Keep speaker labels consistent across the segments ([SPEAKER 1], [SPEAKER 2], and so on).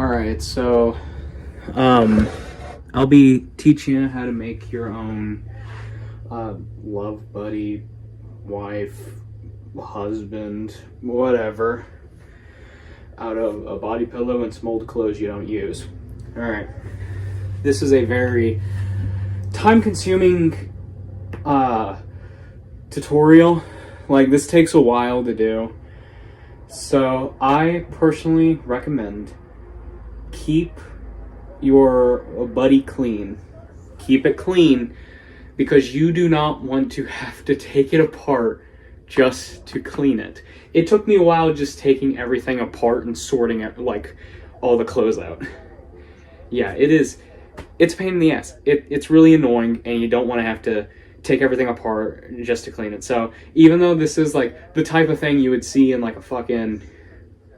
[SPEAKER 1] Alright, so I'll be teaching you how to make your own love buddy, wife, husband, whatever, out of a body pillow and some old clothes you don't use. Alright, this is a very time-consuming tutorial. Like, this takes a while to do. So I personally recommend keep your buddy clean. Keep it clean because you do not want to have to take it apart just to clean it. It took me a while just taking everything apart and sorting it, like all the clothes out. Yeah, it's a pain in the ass. It's really annoying and you don't want to have to take everything apart just to clean it. So even though this is like the type of thing you would see in like a fucking,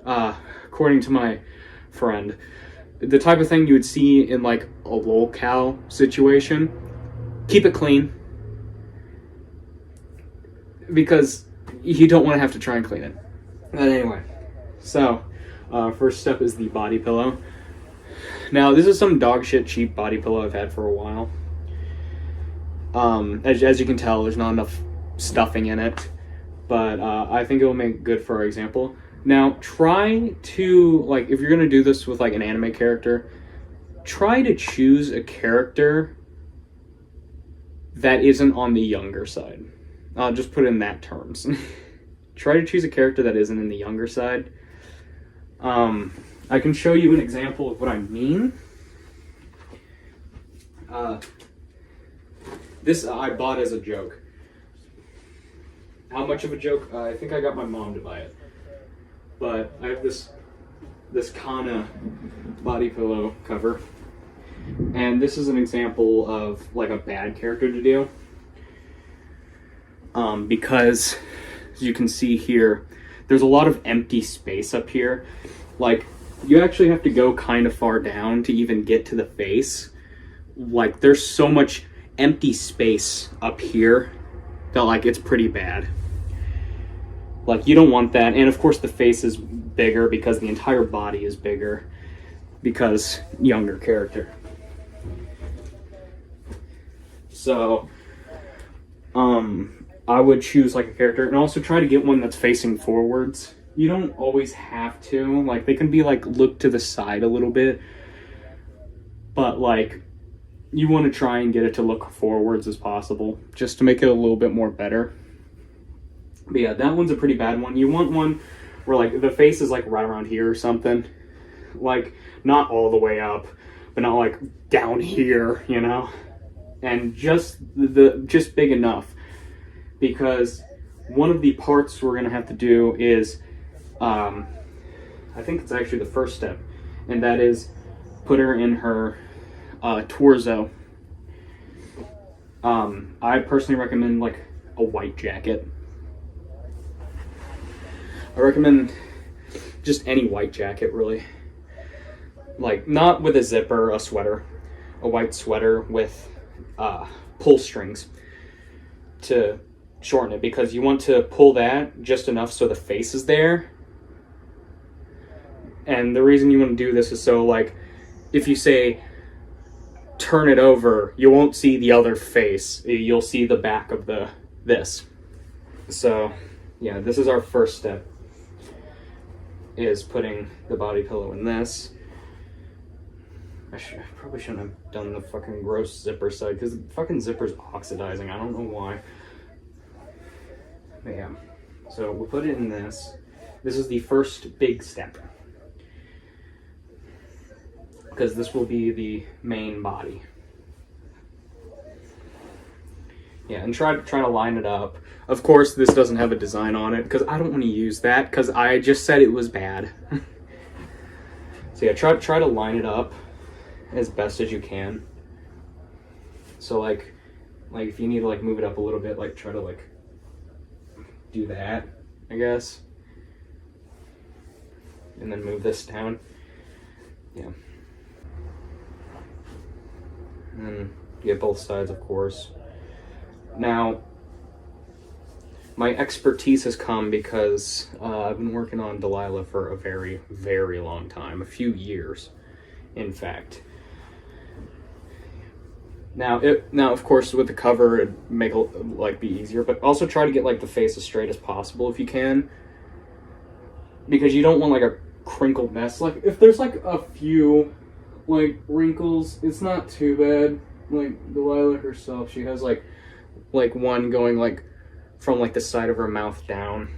[SPEAKER 1] according to my friend, the type of thing you would see in like a lolcow situation, keep it clean because you don't want to have to try and clean it. But anyway, so first step is the body pillow. Now this is some dog shit cheap body pillow I've had for a while. As you can tell, there's not enough stuffing in it, but I think it will make good for our example. Now, try to, like, if you're going to do this with, like, an anime character, try to choose a character that isn't on the younger side. I'll just put it in that terms. Try to choose a character that isn't in the younger side. I can show you an example of what I mean. This I bought as a joke. How much of a joke? I think I got my mom to buy it. But I have this Kana body pillow cover. And this is an example of like a bad character to do. Because as you can see here, there's a lot of empty space up here. Like, you actually have to go kind of far down to even get to the face. Like, there's so much empty space up here that, like, it's pretty bad. Like, you don't want that. And of course the face is bigger because the entire body is bigger because younger character. So I would choose like a character and also try to get one that's facing forwards. You don't always have to. Like, they can be like look to the side a little bit, but like you want to try and get it to look forwards as possible just to make it a little bit more better. But yeah, that one's a pretty bad one. You want one where like the face is like right around here or something. Like, not all the way up, but not like down here, you know? And just big enough. Because one of the parts we're gonna have to do is I think it's actually the first step, and that is put her in her torso. I personally recommend like a white jacket. I recommend just any white jacket, really. Like, not with a zipper, a sweater. A white sweater with pull strings to shorten it, because you want to pull that just enough so the face is there. And the reason you want to do this is so, like, if you say turn it over, you won't see the other face. You'll see the back of this. So, yeah, this is our first step, is putting the body pillow in this. I probably shouldn't have done the fucking gross zipper side, because the fucking zipper's oxidizing. I don't know why. But yeah, so we'll put it in this. This is the first big step, because this will be the main body. Yeah, and try to line it up. Of course, this doesn't have a design on it, because I don't want to use that, because I just said it was bad. So yeah, try to line it up as best as you can. So like if you need to like move it up a little bit, like try to like do that, I guess. And then move this down. Yeah. And then get both sides, of course. Now, my expertise has come because I've been working on Delilah for a very, very long time, a few years, in fact. Now, of course, with the cover, it'd make it like be easier, but also try to get like the face as straight as possible if you can, because you don't want like a crinkled mess. Like if there's like a few like wrinkles, it's not too bad. Like Delilah herself, she has like one going like from like the side of her mouth down.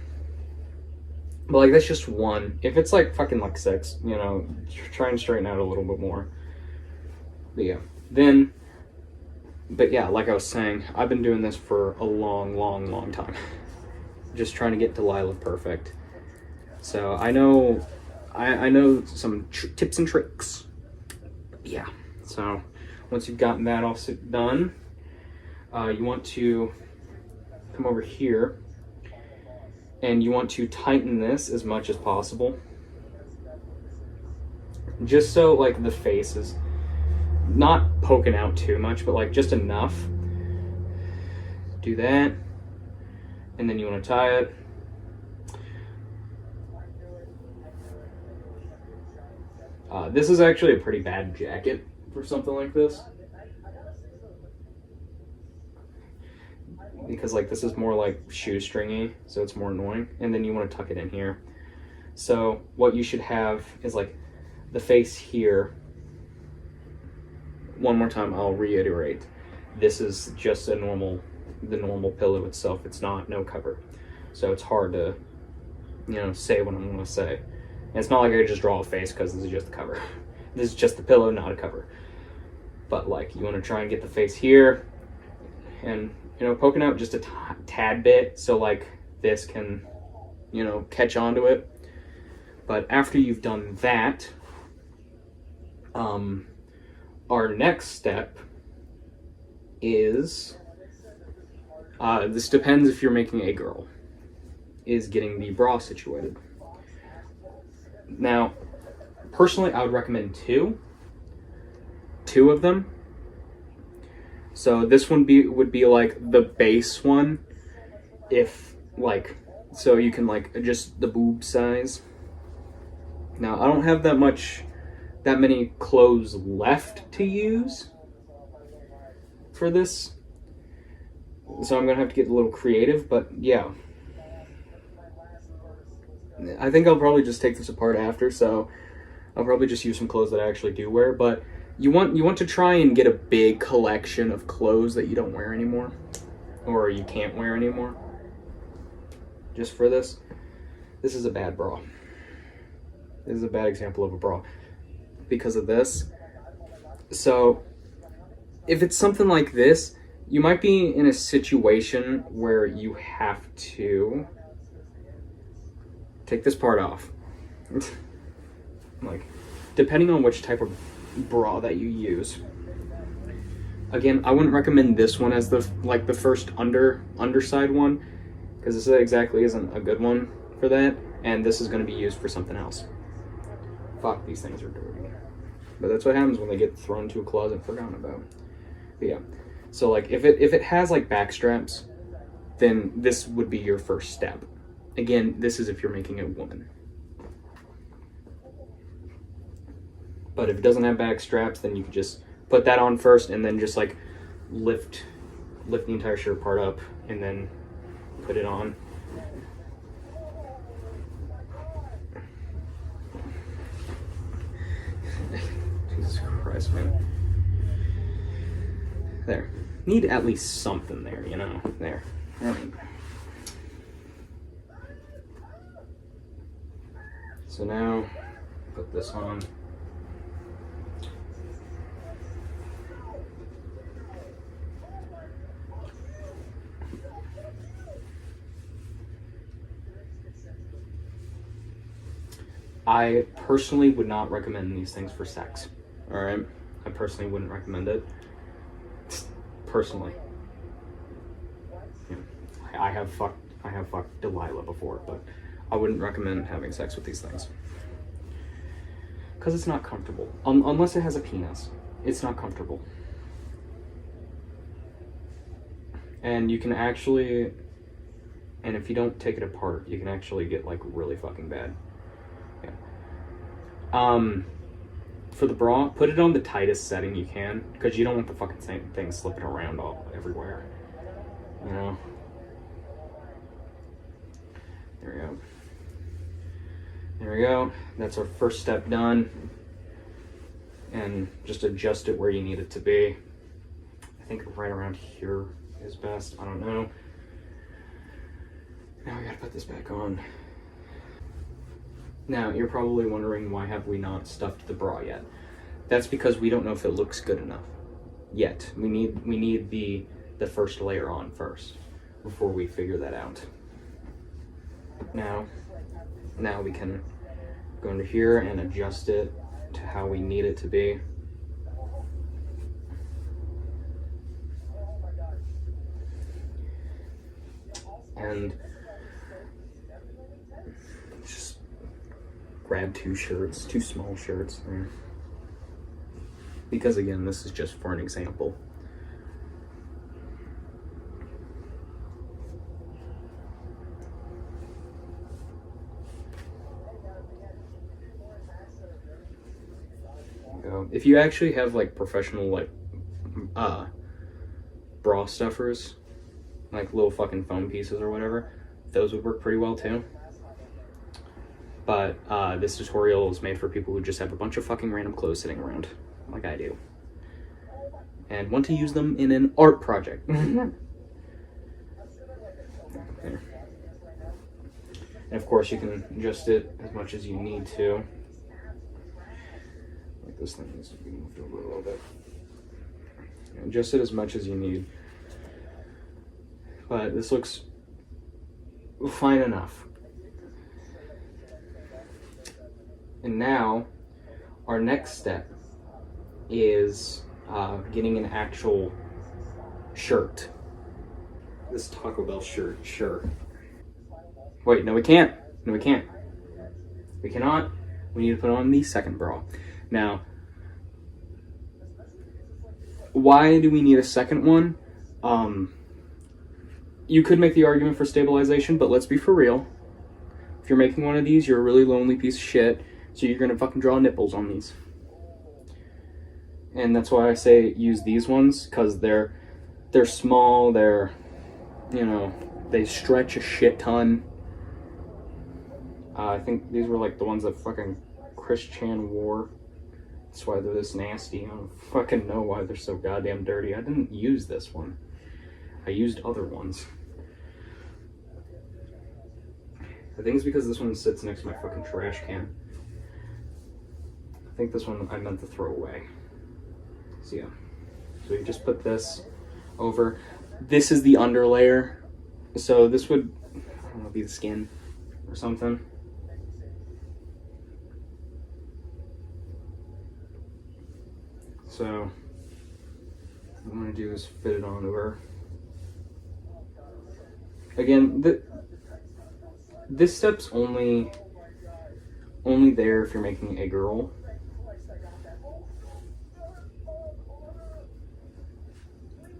[SPEAKER 1] But like that's just one. If it's like fucking like 6, you know, try and straighten out a little bit more. But yeah, like I was saying, I've been doing this for a long time. Just trying to get Delilah perfect. So I know some tips and tricks. Yeah. So once you've gotten that all done, you want to come over here and you want to tighten this as much as possible. Just so like the face is not poking out too much, but like just enough. Do that. And then you want to tie it. This is actually a pretty bad jacket for something like this. Because like this is more like shoestringy, so it's more annoying. And then you want to tuck it in here. So what you should have is like the face here. One more time, I'll reiterate. This is just the normal pillow itself. It's no cover. So it's hard to, you know, say what I'm going to say. And it's not like I could just draw a face because this is just the cover. This is just the pillow, not a cover. But like you want to try and get the face here and, you know, poking out just a tad bit so like this can, you know, catch onto it. But after you've done that, our next step is, this depends if you're making a girl, is getting the bra situated. Now, personally, I would recommend two of them. So this one would be like the base one, if like, so you can like adjust the boob size. Now, I don't have that many clothes left to use for this, so I'm gonna have to get a little creative, but yeah. I think I'll probably just take this apart after, so I'll probably just use some clothes that I actually do wear, but you want to try and get a big collection of clothes that you don't wear anymore, or you can't wear anymore, just for this. This is a bad bra. This is a bad example of a bra because of this. So if it's something like this, you might be in a situation where you have to take this part off. Like, depending on which type of bra that you use. Again, I wouldn't recommend this one as the first underside one, because this exactly isn't a good one for that, and this is going to be used for something else. Fuck, these things are dirty. But that's what happens when they get thrown into a closet and forgotten about. But yeah, so like if it has like back straps, then this would be your first step. Again, this is if you're making a woman. But if it doesn't have back straps, then you could just put that on first and then just like lift the entire shirt part up and then put it on. Jesus Christ, man. There. Need at least something there, you know? There. All right. So now, put this on. I personally would not recommend these things for sex. All right? I personally wouldn't recommend it. Personally. Yeah. I have fucked Delilah before, but I wouldn't recommend having sex with these things. Because it's not comfortable. Unless it has a penis. It's not comfortable. And you can actually And if you don't take it apart, you can actually get like really fucking bad. Yeah. For the bra, put it on the tightest setting you can, because you don't want the fucking same thing slipping around all everywhere. You know? There we go. There we go. That's our first step done. And just adjust it where you need it to be. I think right around here is best. I don't know. Now we gotta put this back on. Now, you're probably wondering, why have we not stuffed the bra yet? That's because we don't know if it looks good enough yet. We need the first layer on first before we figure that out. Now we can go into here and adjust it to how we need it to be. And just grab two small shirts there. Because again, this is just for an example. If you actually have like professional like bra stuffers, like little fucking foam pieces or whatever, those would work pretty well too. But this tutorial is made for people who just have a bunch of fucking random clothes sitting around, like I do, and want to use them in an art project. Okay. And of course you can adjust it as much as you need to. Like this thing needs to be moved over a little bit. Adjust it as much as you need. But this looks fine enough. And now, our next step is getting an actual shirt. This Taco Bell shirt, sure. Wait, no we can't. No we can't. We cannot. We need to put on the second bra. Now, why do we need a second one? You could make the argument for stabilization, but let's be for real. If you're making one of these, you're a really lonely piece of shit, so you're gonna fucking draw nipples on these. And that's why I say use these ones, because they're small, they're, you know, they stretch a shit ton. I think these were like the ones that fucking Chris Chan wore. That's why they're this nasty. I don't fucking know why they're so goddamn dirty. I didn't use this one. I used other ones. I think it's because this one sits next to my fucking trash can. I think this one I meant to throw away. So yeah. So you just put this over. This is the under layer. So this would, I don't know, be the skin or something. So what I'm gonna do is fit it on over. Again, this step's only there if you're making a girl.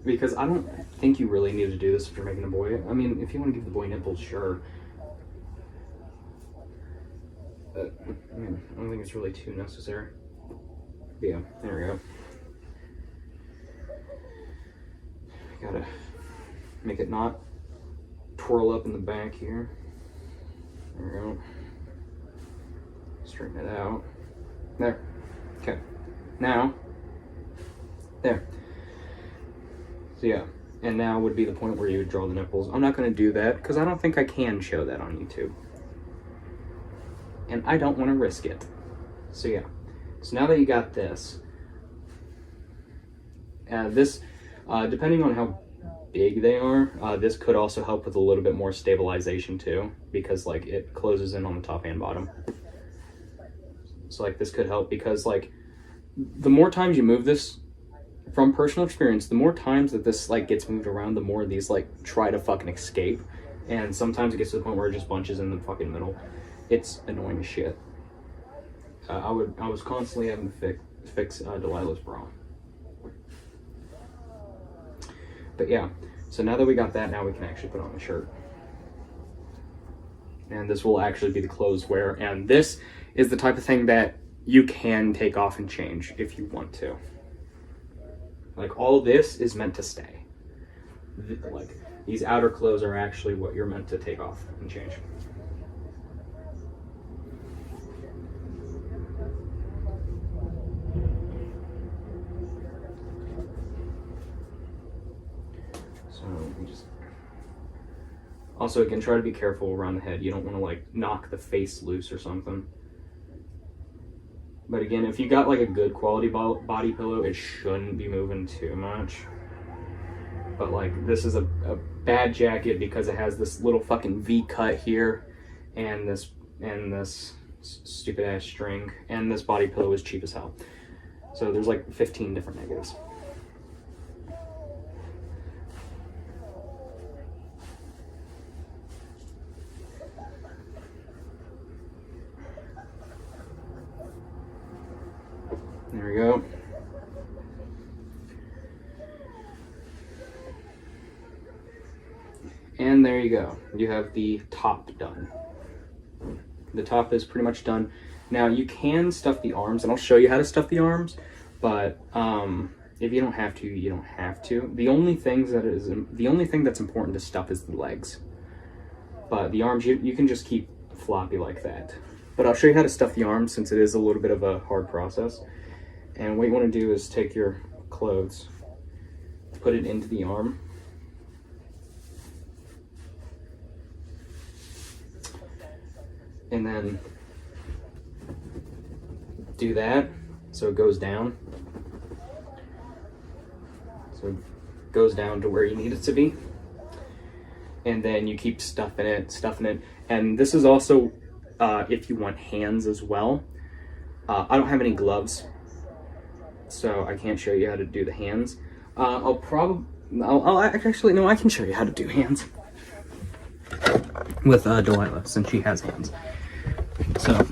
[SPEAKER 1] Because I don't think you really need to do this if you're making a boy. I mean, if you want to give the boy nipples, sure. But, I mean, I don't think it's really too necessary. But yeah, there we go. Gotta make it not twirl up in the back here. There we go. Straighten it out. There. Okay. Now, there. So yeah, and now would be the point where you would draw the nipples. I'm not going to do that because I don't think I can show that on YouTube. And I don't want to risk it. So yeah. So now that you got this, depending on how big they are, this could also help with a little bit more stabilization too, because like it closes in on the top and bottom. So like this could help because like the more times you move this, from personal experience, the more times that this like gets moved around, the more these like try to fucking escape, and sometimes it gets to the point where it just bunches in the fucking middle. It's annoying as shit. I was constantly having to fix Delilah's bra. But yeah, so now that we got that, now we can actually put on the shirt. And this will actually be the clothes wear. And this is the type of thing that you can take off and change if you want to. Like, all this is meant to stay. Like, these outer clothes are actually what you're meant to take off and change. So we just... Also, again, try to be careful around the head. You don't want to, like, knock the face loose or something. But again, if you got, like, a good quality body pillow, it shouldn't be moving too much. But, like, this is a bad jacket because it has this little fucking V cut here, and this stupid ass string, and this body pillow is cheap as hell. So there's like 15 different negatives. There we go. And there you go. You have the top done. The top is pretty much done. Now you can stuff the arms, and I'll show you how to stuff the arms, but if you don't have to, you don't have to. The only thing that's important to stuff is the legs. But the arms, you can just keep floppy like that. But I'll show you how to stuff the arms, since it is a little bit of a hard process. And what you want to do is take your clothes, put it into the arm, and then do that so it goes down. So it goes down to where you need it to be. And then you keep stuffing it. And this is also if you want hands as well. I don't have any gloves, so I can't show you how to do the hands. I'll actually, no, I can show you how to do hands with Delilah, since she has hands. So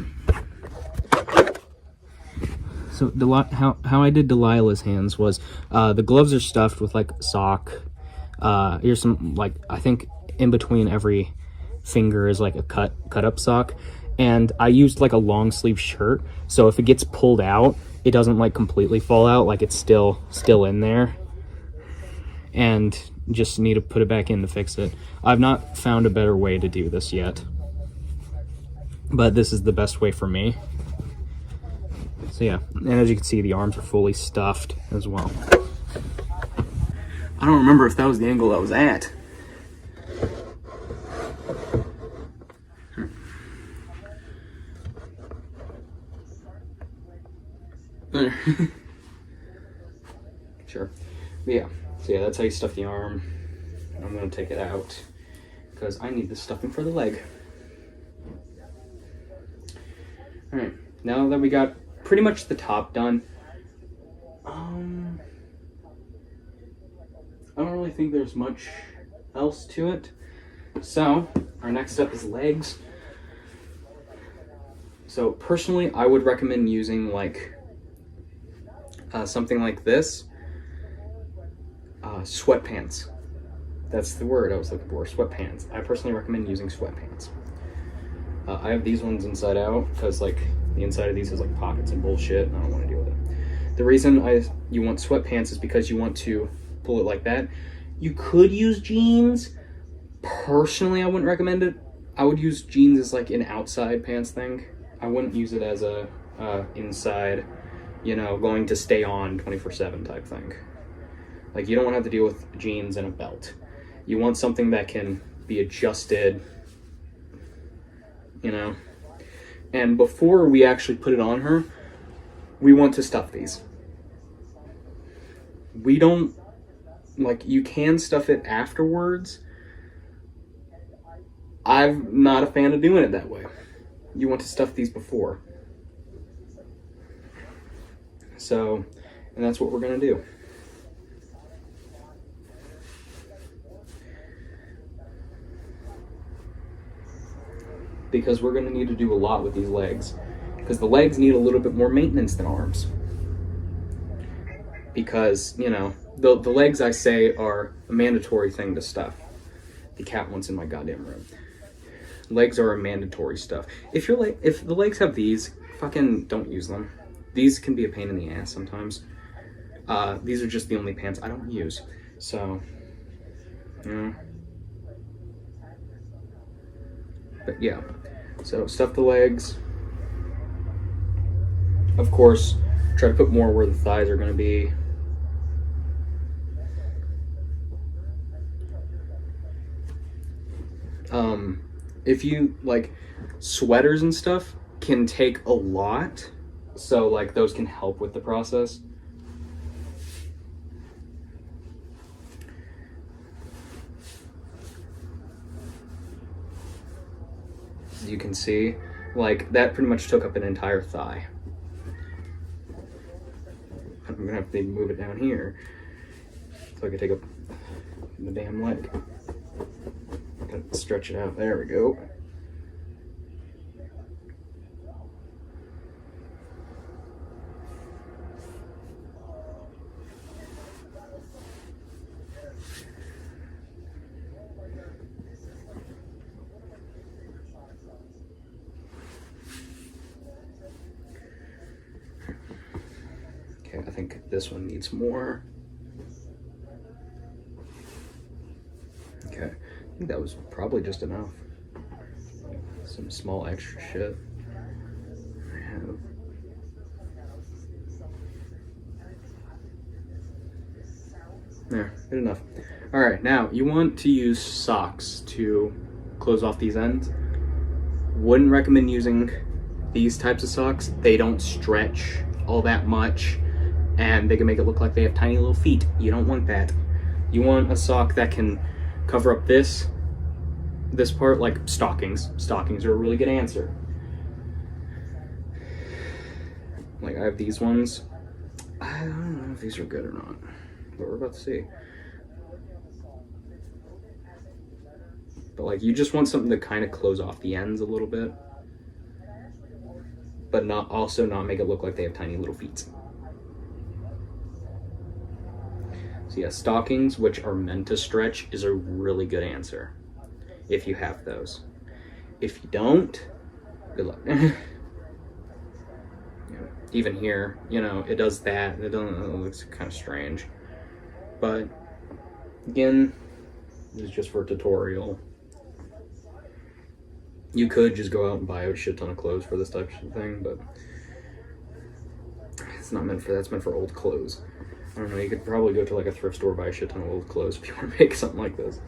[SPEAKER 1] how I did Delilah's hands was, the gloves are stuffed with like sock. Here's some, like, I think in between every finger is like a cut up sock, and I used like a long sleeve shirt, so if it gets pulled out, it doesn't like completely fall out, like it's still in there, and just need to put it back in to fix it. I've not found a better way to do this yet, but this is the best way for me. So yeah, and as you can see, the arms are fully stuffed as well. I don't remember if that was the angle I was at. Sure. But yeah, so yeah, that's how you stuff the arm. I'm gonna take it out because I need this stuffing for the leg. All right, now that we got pretty much the top done, I don't really think there's much else to it. So our next step is legs. So personally, I would recommend using like something like this. Sweatpants. That's the word I was looking for, sweatpants. I personally recommend using sweatpants. I have these ones inside out because like the inside of these is like pockets and bullshit, and I don't want to deal with it. The reason you want sweatpants is because you want to pull it like that. You could use jeans. Personally, I wouldn't recommend it. I would use jeans as like an outside pants thing. I wouldn't use it as a inside, you know, going to stay on 24/7 type thing. Like, you don't want to have to deal with jeans and a belt. You want something that can be adjusted, you know. And before we actually put it on her, we want to stuff these. We don't, like, you can stuff it afterwards. I'm not a fan of doing it that way. You want to stuff these before. So, and that's what we're gonna do. Because we're going to need to do a lot with these legs. Because the legs need a little bit more maintenance than arms. Because, you know, the legs, I say, are a mandatory thing to stuff. The cat wants in my goddamn room. Legs are a mandatory stuff. If the legs have these, fucking don't use them. These can be a pain in the ass sometimes. These are just the only pants I don't use. So, But yeah, so stuff the legs. Of course, try to put more where the thighs are going to be. If you like, sweaters and stuff can take a lot, so like those can help with the process. As you can see, like that pretty much took up an entire thigh. I'm gonna have to move it down here so I can take up the damn leg. Gotta stretch it out. There we go. Okay, I think this one needs more. Okay, I think that was probably just enough. Some small extra shit. There, good enough. All right, now you want to use socks to close off these ends. Wouldn't recommend using these types of socks. They don't stretch all that much, and they can make it look like they have tiny little feet. You don't want that. You want a sock that can cover up this part, like stockings. Stockings are a really good answer. Like I have these ones. I don't know if these are good or not, but we're about to see. But like you just want something to kind of close off the ends a little bit, but not make it look like they have tiny little feet. So yeah, stockings, which are meant to stretch, is a really good answer if you have those. If you don't, good luck. Even here, it does that. It looks kind of strange. But again, this is just for a tutorial. You could just go out and buy a shit ton of clothes for this type of thing, but it's not meant for that. It's meant for old clothes. I don't know, you could probably go to like a thrift store, buy a shit ton of old clothes if you want to make something like this.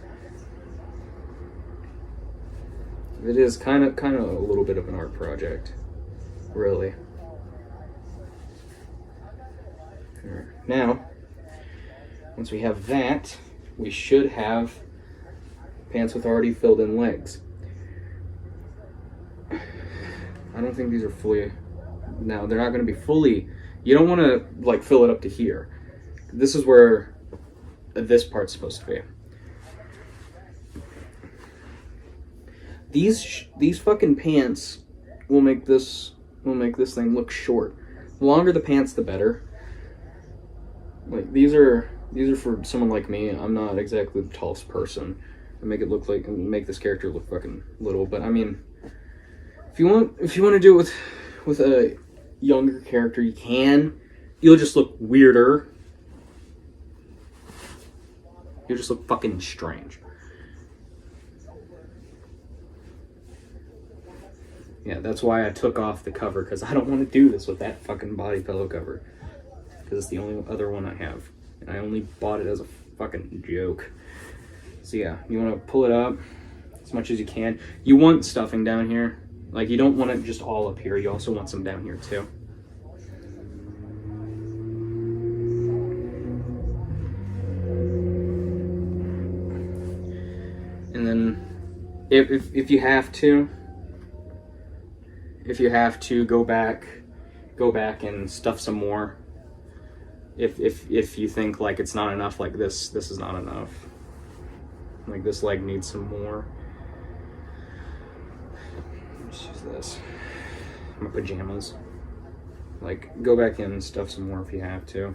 [SPEAKER 1] It is kind of a little bit of an art project, really. Now, once we have that, we should have pants with already filled in legs. I don't think these are fully, no, they're not going to be fully, you don't want to like fill it up to here. This is where this part's supposed to be. These fucking pants will make this thing look short. The longer the pants, the better. Like these are for someone like me. I'm not exactly the tallest person. I make this character look fucking little. But I mean, if you want to do it with a younger character, you can. You'll just look weirder. You'll just look fucking strange. Yeah, that's why I took off the cover, because I don't want to do this with that fucking body pillow cover. Because it's the only other one I have. And I only bought it as a fucking joke. So yeah, you want to pull it up as much as you can. You want stuffing down here. Like, you don't want it just all up here. You also want some down here, too. And then, if you have to, go back and stuff some more. If you think like it's not enough, like this is not enough. Like this leg needs some more. Let's use this. My pajamas. Like, go back in and stuff some more if you have to.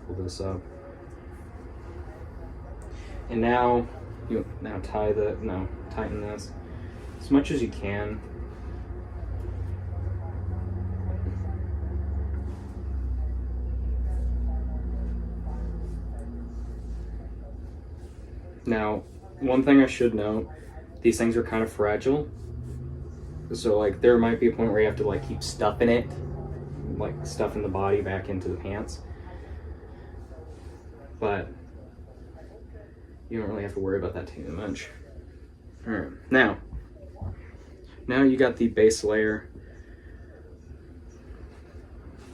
[SPEAKER 1] Pull this up. And now You now tighten this as much as you can. Now, one thing I should note, these things are kind of fragile. So like there might be a point where you have to like keep stuffing it, like stuffing the body back into the pants. But you don't really have to worry about that too much. All right, now you got the base layer.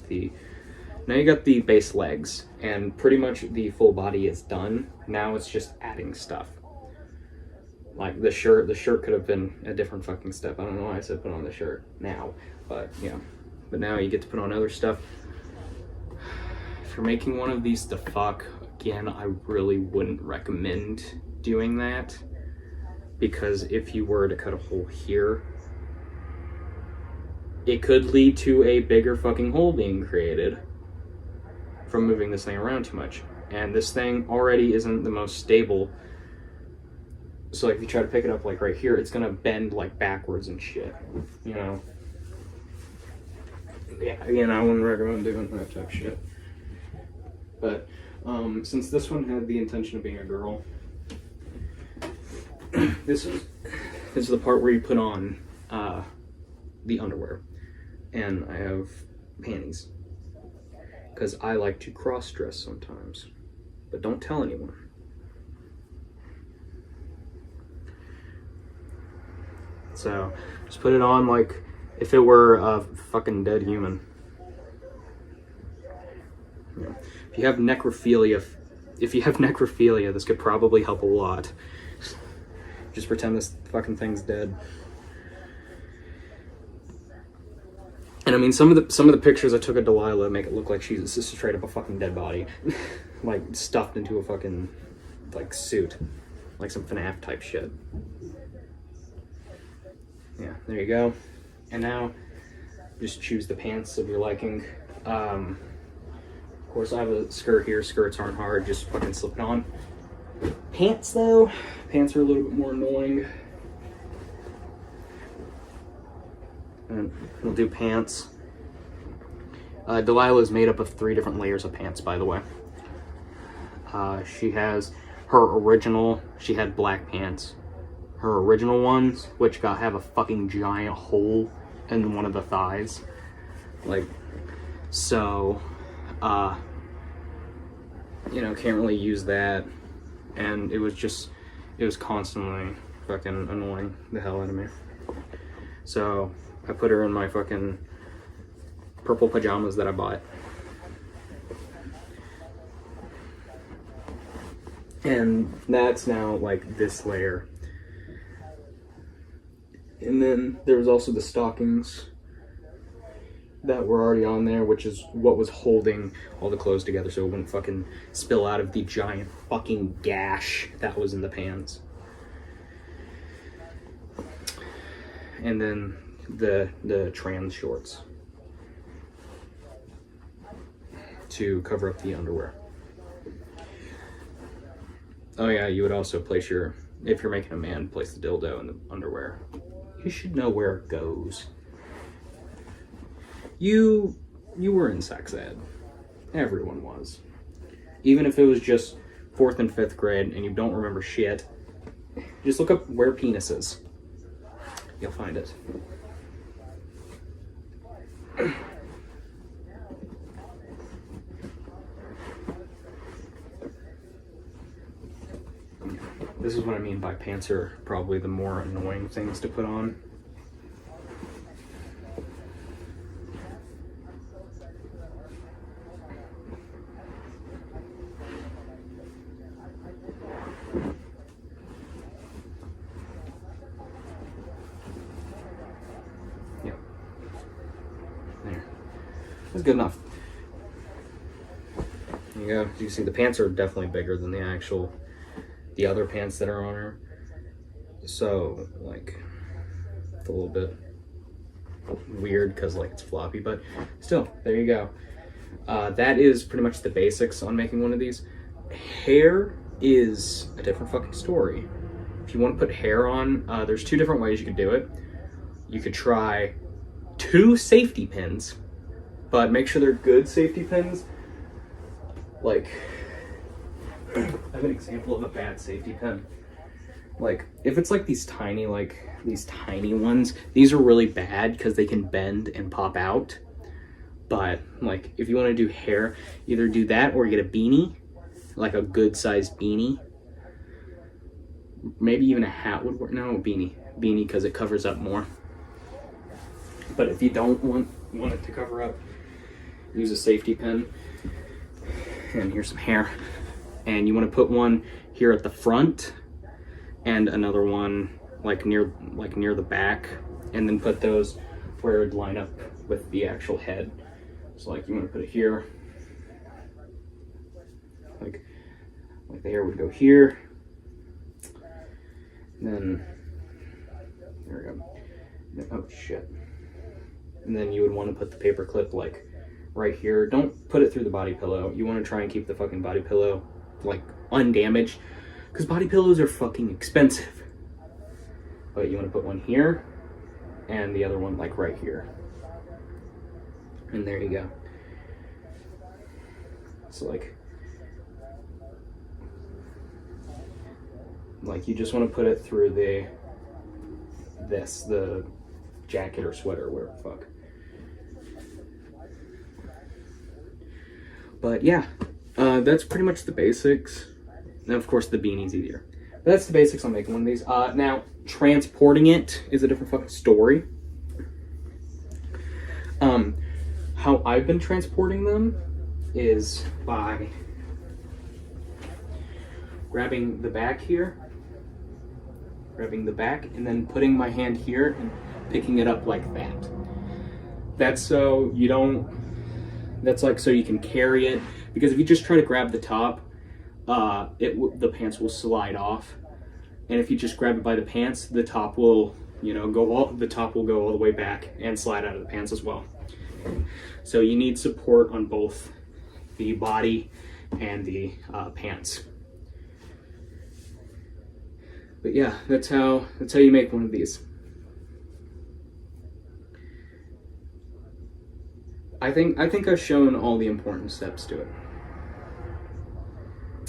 [SPEAKER 1] Now you got the base legs, and pretty much the full body is done. Now it's just adding stuff. Like the shirt could have been a different fucking step. I don't know why I said put on the shirt now, but yeah. But now you get to put on other stuff. If you're making one of these to fuck, again, I really wouldn't recommend doing that, because if you were to cut a hole here, it could lead to a bigger fucking hole being created from moving this thing around too much. And this thing already isn't the most stable. So like if you try to pick it up like right here, it's gonna bend like backwards and shit, you know? Yeah, again, I wouldn't recommend doing that type of shit. But since this one had the intention of being a girl, this is the part where you put on the underwear. And I have panties, because I like to cross-dress sometimes, but don't tell anyone. So just put it on like if it were a fucking dead human. Yeah. If you have necrophilia, this could probably help a lot. Just pretend this fucking thing's dead. And I mean, some of the pictures I took of Delilah make it look like she's just straight up a fucking dead body, like stuffed into a fucking like suit, like some FNAF type shit. Yeah, there you go. And now, just choose the pants of your liking. Of course, I have a skirt here. Skirts aren't hard; just fucking slip it on. Pants, though, pants are a little bit more annoying. And we'll do pants. Delilah is made up of 3 different layers of pants, by the way. She has her original, she had black pants. Her original ones, which have a fucking giant hole in one of the thighs. Like, so, you know, can't really use that. And it was constantly fucking annoying the hell out of me. So, I put her in my fucking purple pajamas that I bought. And that's now like this layer. And then there was also the stockings that were already on there, which is what was holding all the clothes together so it wouldn't fucking spill out of the giant fucking gash that was in the pants. And then the trans shorts to cover up the underwear. Oh yeah, you would also place if you're making a man, place the dildo in the underwear. You should know where it goes. You were in sex ed. Everyone was. Even if it was just 4th and 5th grade and you don't remember shit, just look up where penis is. You'll find it. This is what I mean by pants are probably the more annoying things to put on. Yeah. There. That's good enough. There you go. You see the pants are definitely bigger than the other pants that are on her. So, like, it's a little bit weird because, like, it's floppy, but still, there you go. That is pretty much the basics on making one of these. Hair is a different fucking story. if you want to put hair on, there's 2 different ways you could do it. You could try 2 safety pins, but make sure they're good safety pins. Like, I have an example of a bad safety pin. Like, if it's like these tiny ones, these are really bad because they can bend and pop out. But like, if you want to do hair, either do that or get a beanie, like a good sized beanie. Maybe even a hat would work. No, beanie because it covers up more. But if you don't want it to cover up, use a safety pin. And here's some hair. And you want to put one here at the front and another one like near the back, and then put those where it would line up with the actual head. So like, you want to put it here, like the hair would go here, and then there we go. Then, oh shit. And then you would want to put the paper clip like right here. Don't put it through the body pillow. You want to try and keep the fucking body pillow like undamaged, because body pillows are fucking expensive. But you want to put one here and the other one like right here. And there you go. So like you just want to put it through the jacket or sweater, whatever the fuck. But yeah, that's pretty much the basics. And of course the beanie's easier. But that's the basics on making one of these. Now, transporting it is a different fucking story. How I've been transporting them is by grabbing the back here, and then putting my hand here and picking it up like that. That's so you don't, that's like so you can carry it, because if you just try to grab the top, the pants will slide off. And if you just grab it by the pants, the top will, go all the way back and slide out of the pants as well. So you need support on both the body and the pants. But yeah, that's how you make one of these. I think I've shown all the important steps to it.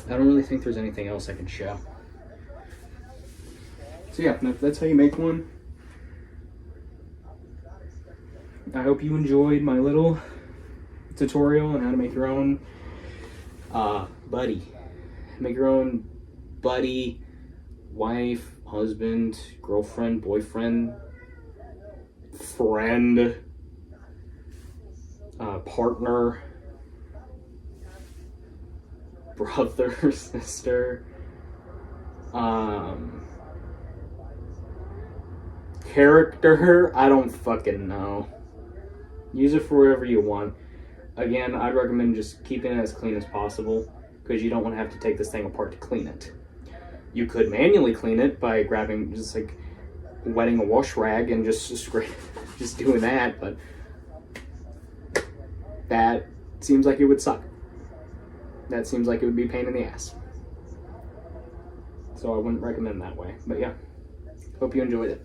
[SPEAKER 1] I don't really think there's anything else I can show. So yeah, that's how you make one. I hope you enjoyed my little tutorial on how to make your own buddy. Make your own buddy, wife, husband, girlfriend, boyfriend, friend, partner, brother, sister, character. I don't fucking know. Use it for whatever you want. Again, I'd recommend just keeping it as clean as possible, because you don't want to have to take this thing apart to clean it. You could manually clean it by grabbing, just like wetting a wash rag and just doing that, but that seems like it would suck. That seems like it would be a pain in the ass. So I wouldn't recommend that way. But yeah, hope you enjoyed it.